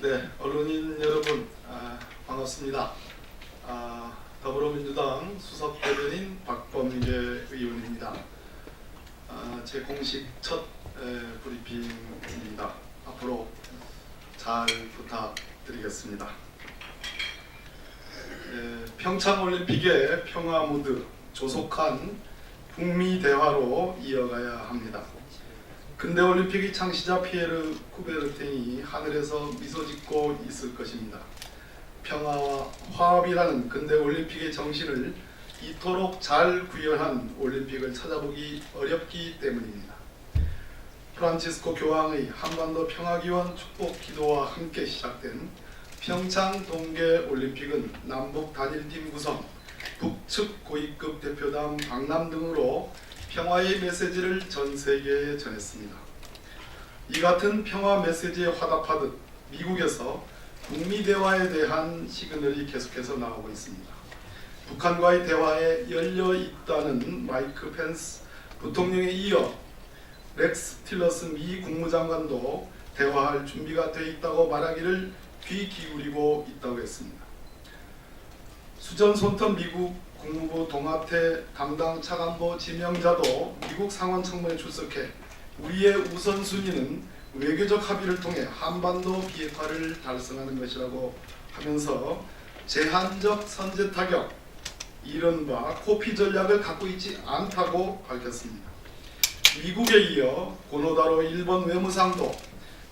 네, 언론인 여러분 반갑습니다. 더불어민주당 수석대변인 박범계 의원입니다. 제 공식 첫 브리핑입니다. 앞으로 잘 부탁드리겠습니다. 평창올림픽의 평화 무드 조속한 북미 대화로 이어가야 합니다. 근대올림픽의 창시자 피에르 쿠베르탱이 하늘에서 미소 짓고 있을 것입니다. 평화와 화합이라는 근대올림픽의 정신을 이토록 잘 구현한 올림픽을 찾아보기 어렵기 때문입니다. 프란치스코 교황의 한반도 평화기원 축복 기도와 함께 시작된 평창 동계올림픽은 남북 단일팀 구성, 북측 고위급 대표단 방남 등으로 평화의 메시지를 전 세계에 전했습니다. 이 같은 평화 메시지에 화답하듯 미국에서 북미 대화에 대한 시그널이 계속해서 나오고 있습니다. 북한과의 대화에 열려 있다는 마이크 펜스 부통령에 이어 렉스 틸러슨 미 국무장관도 대화할 준비가 돼 있다고 말하기를 귀 기울이고 있다고 했습니다. 수전 손턴 미국 국무부 동아태 담당 차관보 지명자도 미국 상원 청문회에 출석해 우리의 우선순위는 외교적 합의를 통해 한반도 비핵화를 달성하는 것이라고 하면서 제한적 선제 타격, 이른바 코피 전략을 갖고 있지 않다고 밝혔습니다. 미국에 이어 고노다로 일본 외무상도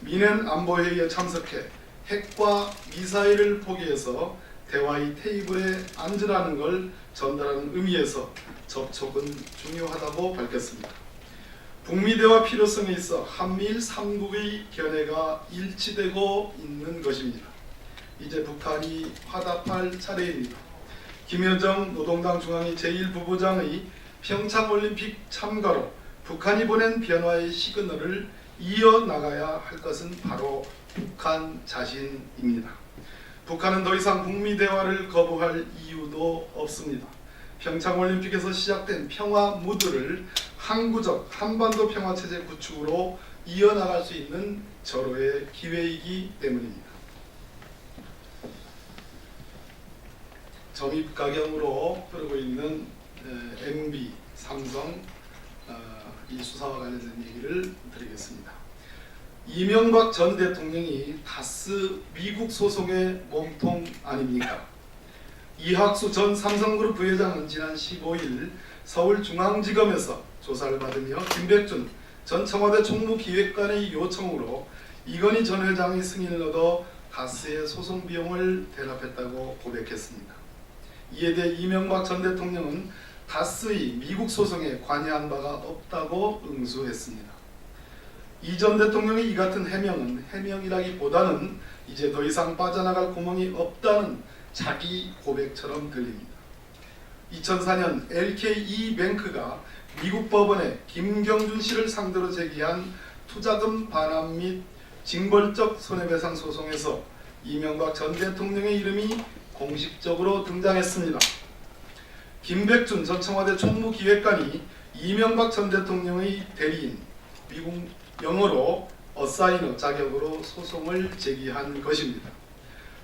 미넨 안보회의에 참석해 핵과 미사일을 포기해서 대화의 테이블에 앉으라는 걸 전달하는 의미에서 접촉은 중요하다고 밝혔습니다. 북미 대화 필요성에 있어 한미일 3국의 견해가 일치되고 있는 것입니다. 이제 북한이 화답할 차례입니다. 김여정 노동당 중앙위 제1부부장의 평창올림픽 참가로 북한이 보낸 변화의 시그널을 이어나가야 할 것은 바로 북한 자신입니다. 북한은 더 이상 북미 대화를 거부할 이유도 없습니다. 평창올림픽에서 시작된 평화 무드를 항구적 한반도 평화체제 구축으로 이어나갈 수 있는 절호의 기회이기 때문입니다. 점입가경으로 흐르고 있는 MB, 삼성 이 수사와 관련된 얘기를 드리겠습니다. 이명박 전 대통령이 다스 미국 소송의 몸통 아닙니까? 이학수 전 삼성그룹 부회장은 지난 15일 서울중앙지검에서 조사를 받으며 김백준 전 청와대 총무기획관의 요청으로 이건희 전 회장의 승인을 얻어 다스의 소송 비용을 대납했다고 고백했습니다. 이에 대해 이명박 전 대통령은 다스의 미국 소송에 관여한 바가 없다고 응수했습니다. 이 전 대통령의 이 같은 해명은 해명이라기보다는 이제 더 이상 빠져나갈 구멍이 없다는 자기 고백처럼 들립니다. 2004년 LKE뱅크가 미국 법원에 김경준 씨를 상대로 제기한 투자금 반환 및 징벌적 손해배상 소송에서 이명박 전 대통령의 이름이 공식적으로 등장했습니다. 김백준 전 청와대 총무기획관이 이명박 전 대통령의 대리인, 미국 영어로 어사이너 자격으로 소송을 제기한 것입니다.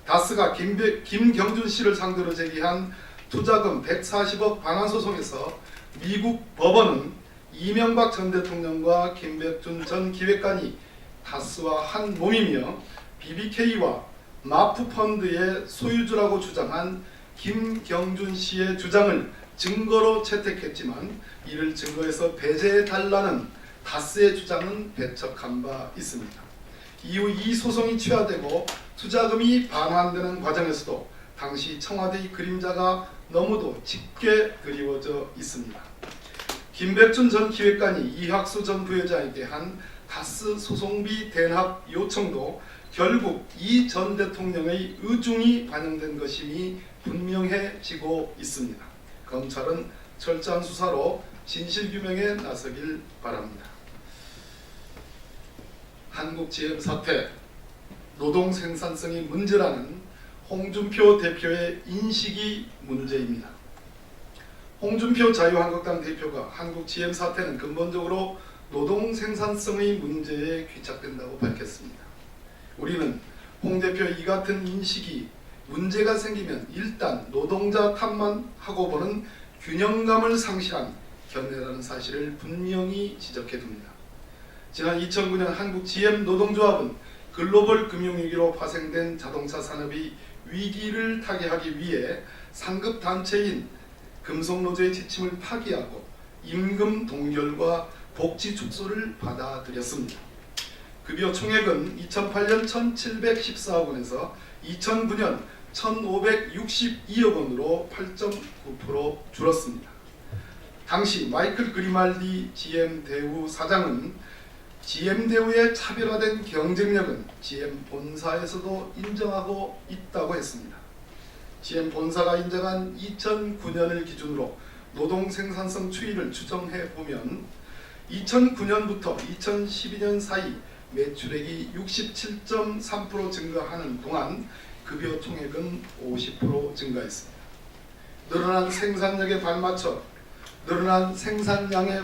다스가 김경준 씨를 상대로 제기한 투자금 140억 반환 소송에서 미국 법원은 이명박 전 대통령과 김백준 전 기획관이 다스와 한 몸이며 BBK와 마프펀드의 소유주라고 주장한 김경준 씨의 주장을 증거로 채택했지만 이를 증거해서 배제해달라는 다스의 주장은 배척한 바 있습니다. 이후 이 소송이 취하되고 투자금이 반환되는 과정에서도 당시 청와대의 그림자가 너무도 짙게 그리워져 있습니다. 김백준 전 기획관이 이학수 전 부회장에게 한 다스 소송비 대납 요청도 결국 이 전 대통령의 의중이 반영된 것임이 분명해지고 있습니다. 검찰은 철저한 수사로 진실규명에 나서길 바랍니다. 한국 GM 사태, 노동 생산성이 문제라는 홍준표 대표의 인식이 문제입니다. 홍준표 자유한국당 대표가 한국 GM 사태는 근본적으로 노동 생산성의 문제에 귀착된다고 밝혔습니다. 우리는 홍 대표 이 같은 인식이 문제가 생기면 일단 노동자 탓만 하고 보는 균형감을 상실한 견해라는 사실을 분명히 지적해 둡니다. 지난 2009년 한국 GM 노동조합은 글로벌 금융위기로 파생된 자동차 산업이 위기를 타개하기 위해 상급 단체인 금속노조의 지침을 파기하고 임금 동결과 복지 축소를 받아들였습니다. 급여 총액은 2008년 1,714억 원에서 2009년 1,562억 원으로 8.9% 줄었습니다. 당시 마이클 그리말디 GM 대우 사장은 GM 대우의 차별화된 경쟁력은 GM 본사에서도 인정하고 있다고 했습니다. GM 본사가 인정한 2009년을 기준으로 노동 생산성 추이를 추정해 보면 2009년부터 2012년 사이 매출액이 67.3% 증가하는 동안 급여 총액은 50% 증가했습니다. 늘어난 생산량에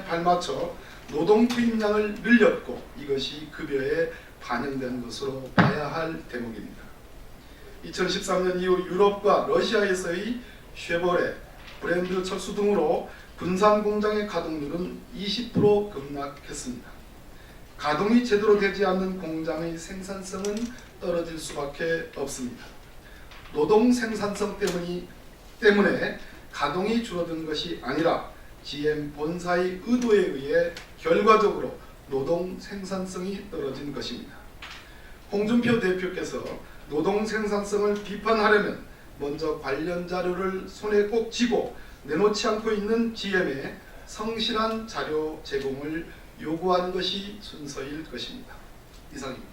발맞춰 노동 투입량을 늘렸고 이것이 급여에 반영된 것으로 봐야 할 대목입니다. 2013년 이후 유럽과 러시아에서의 쉐보레, 브랜드 철수 등으로 군산 공장의 가동률은 20% 급락했습니다. 가동이 제대로 되지 않는 공장의 생산성은 떨어질 수밖에 없습니다. 노동 생산성 때문에 가동이 줄어든 것이 아니라 GM 본사의 의도에 의해 결과적으로 노동 생산성이 떨어진 것입니다. 홍준표 대표께서 노동 생산성을 비판하려면 먼저 관련 자료를 손에 꼭 쥐고 내놓지 않고 있는 GM에 성실한 자료 제공을 요구하는 것이 순서일 것입니다. 이상입니다.